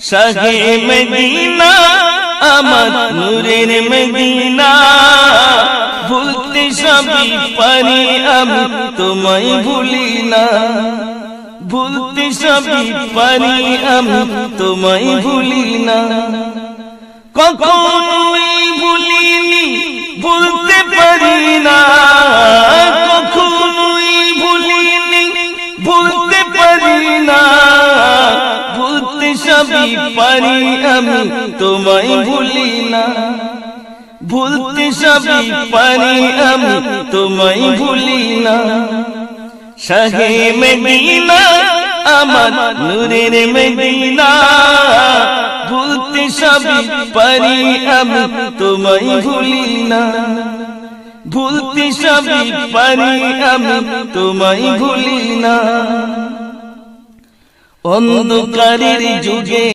শাহে Medina আমার নূরের Medina, ভুলতে সবই পারি আমি তোমায় ভুলি না, ভুলতে সবই পারি আমি তোমায় ভুলি না। কখনোই ভুলিনি ভুলতে পারি না, কখনোই ভুলিনি ভুলতে পারি না, ভুলতে সবই পারি আমি তোমায় ভুলি না, ভুলতে সবই পারি আমি তোমায় ভুলি না। শাহে মদিনা আমার নূরের মদিনা, ভুলতে সবই পারি আমি তোমায় ভুলি না, ভুলতে সবই পারি আমি তোমায় ভুলি না। অন্ধকারের যুগে